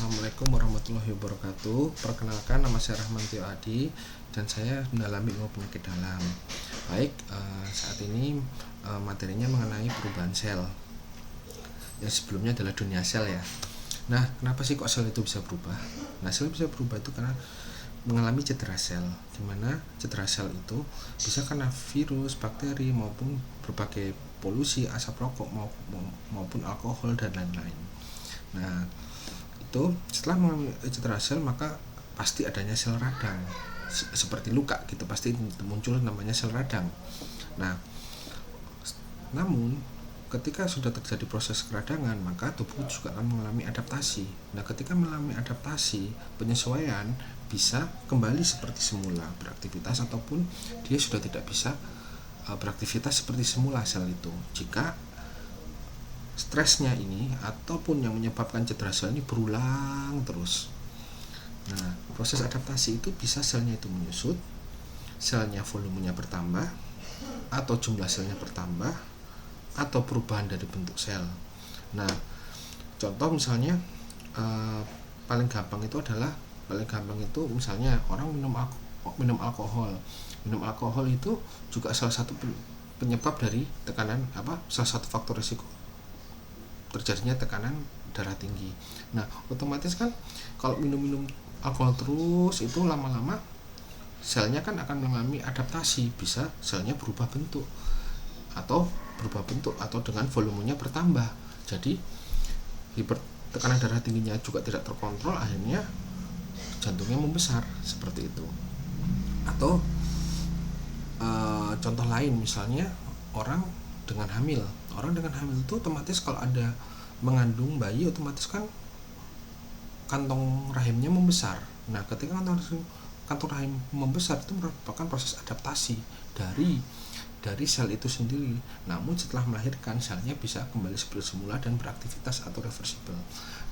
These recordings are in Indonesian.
Assalamualaikum warahmatullahi wabarakatuh. Perkenalkan, nama saya Rahman Tio Adi dan saya mendalami ilmu penyakit dalam. Baik, saat ini materinya mengenai perubahan sel. Yang sebelumnya adalah dunia sel ya. Nah, kenapa sih kok sel itu bisa berubah? Nah, sel bisa berubah itu karena mengalami cedera sel, di mana cedera sel itu bisa karena virus, bakteri maupun berbagai polusi, asap rokok maupun alkohol dan lain-lain. Nah, itu setelah mengalami cedera sel maka pasti adanya sel radang, seperti luka gitu, pasti muncul namanya sel radang. Nah, namun ketika sudah terjadi proses keradangan maka tubuh juga akan mengalami adaptasi. Nah, ketika mengalami adaptasi, penyesuaian bisa kembali seperti semula beraktivitas, ataupun dia sudah tidak bisa beraktivitas seperti semula sel itu jika stresnya ini ataupun yang menyebabkan cedera sel ini berulang terus. Nah, proses adaptasi itu bisa selnya itu menyusut, selnya volumenya bertambah, atau jumlah selnya bertambah, atau perubahan dari bentuk sel. Nah, contoh misalnya paling gampang itu misalnya orang minum alkohol. Minum alkohol itu juga salah satu penyebab dari tekanan salah satu faktor risiko terjadinya tekanan darah tinggi. Nah, otomatis kan kalau minum alkohol terus itu lama-lama selnya kan akan mengalami adaptasi, bisa selnya berubah bentuk atau dengan volumenya bertambah. Jadi tekanan darah tingginya juga tidak terkontrol, akhirnya jantungnya membesar seperti itu. Atau contoh lain misalnya orang dengan hamil itu otomatis kalau ada mengandung bayi, otomatis kan kantong rahimnya membesar. Nah, ketika kantong rahim membesar itu merupakan proses adaptasi dari sel itu sendiri. Namun setelah melahirkan, selnya bisa kembali seperti semula dan beraktivitas atau reversible.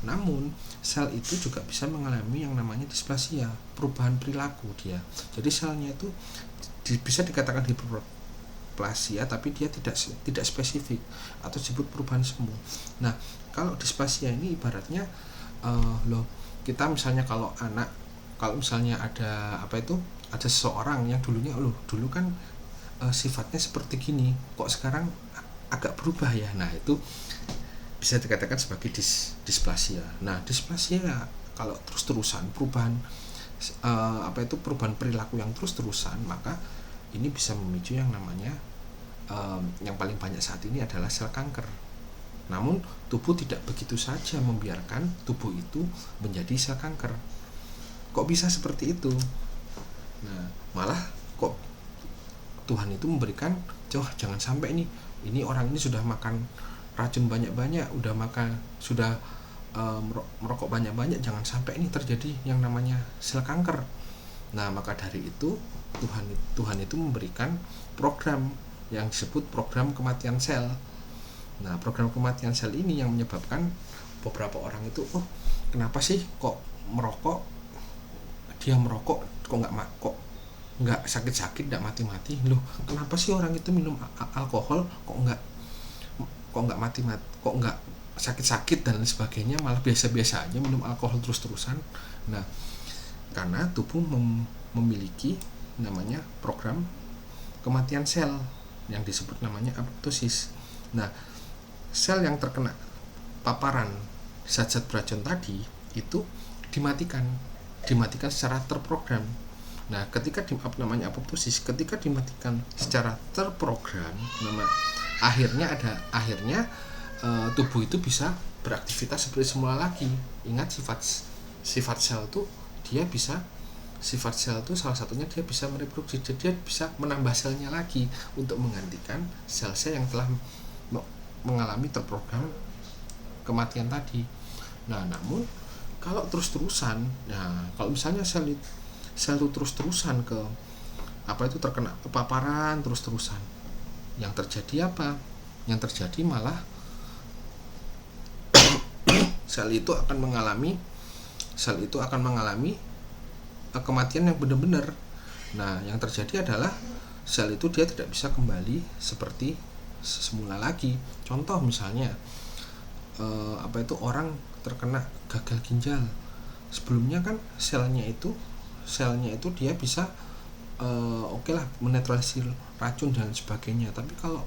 Namun sel itu juga bisa mengalami yang namanya displasia, perubahan perilaku dia. Jadi selnya itu bisa dikatakan hiperplasia, tapi dia tidak spesifik atau disebut perubahan semu. Nah, kalau displasia ini ibaratnya kita misalnya kalau misalnya ada seseorang yang dulu kan sifatnya seperti gini, kok sekarang agak berubah ya. Nah, itu bisa dikatakan sebagai displasia. Nah, displasia kalau terus-terusan perubahan perilaku yang terus-terusan, maka ini bisa memicu yang namanya yang paling banyak saat ini adalah sel kanker. Namun tubuh tidak begitu saja membiarkan tubuh itu menjadi sel kanker. Kok bisa seperti itu? Nah, malah kok Tuhan itu memberikan, jangan sampai ini orang ini sudah makan racun banyak-banyak, sudah merokok banyak-banyak, jangan sampai ini terjadi yang namanya sel kanker. Nah, maka dari itu Tuhan itu memberikan program yang disebut program kematian sel. Nah, program kematian sel ini yang menyebabkan beberapa orang itu, kenapa sih kok dia merokok kok nggak sakit-sakit, nggak mati-mati loh? Kenapa sih orang itu minum alkohol kok nggak mati-mati, kok nggak sakit-sakit dan sebagainya, malah biasa-biasa aja minum alkohol terus-terusan? Nah, karena tubuh memiliki namanya program kematian sel yang disebut namanya apoptosis. Nah, sel yang terkena paparan zat-zat beracun tadi itu dimatikan secara terprogram. Nah, ketika namanya apoptosis, ketika dimatikan secara terprogram, akhirnya tubuh itu bisa beraktivitas seperti semula lagi. Ingat, sifat sel itu salah satunya dia bisa mereproduksi, jadi dia bisa menambah selnya lagi untuk menggantikan sel-sel yang telah mengalami terprogram kematian tadi. Nah, namun kalau terus-terusan, kalau misalnya sel itu terus-terusan terkena paparan terus-terusan, yang terjadi apa? Yang terjadi malah sel itu akan mengalami kematian yang benar-benar. Nah, yang terjadi adalah sel itu dia tidak bisa kembali seperti semula lagi. Contoh misalnya orang terkena gagal ginjal. Sebelumnya kan selnya itu dia bisa oke lah menetralisir racun dan sebagainya, tapi kalau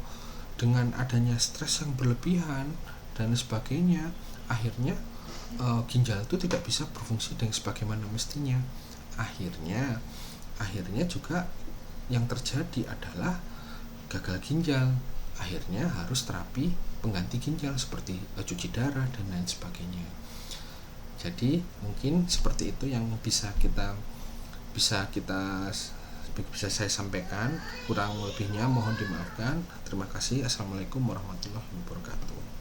dengan adanya stres yang berlebihan dan sebagainya, akhirnya ginjal itu tidak bisa berfungsi dengan sebagaimana mestinya. Akhirnya juga yang terjadi adalah gagal ginjal. Akhirnya harus terapi pengganti ginjal seperti cuci darah dan lain sebagainya. Jadi mungkin seperti itu yang bisa saya sampaikan. Kurang lebihnya mohon dimaafkan. Terima kasih. Assalamualaikum warahmatullahi wabarakatuh.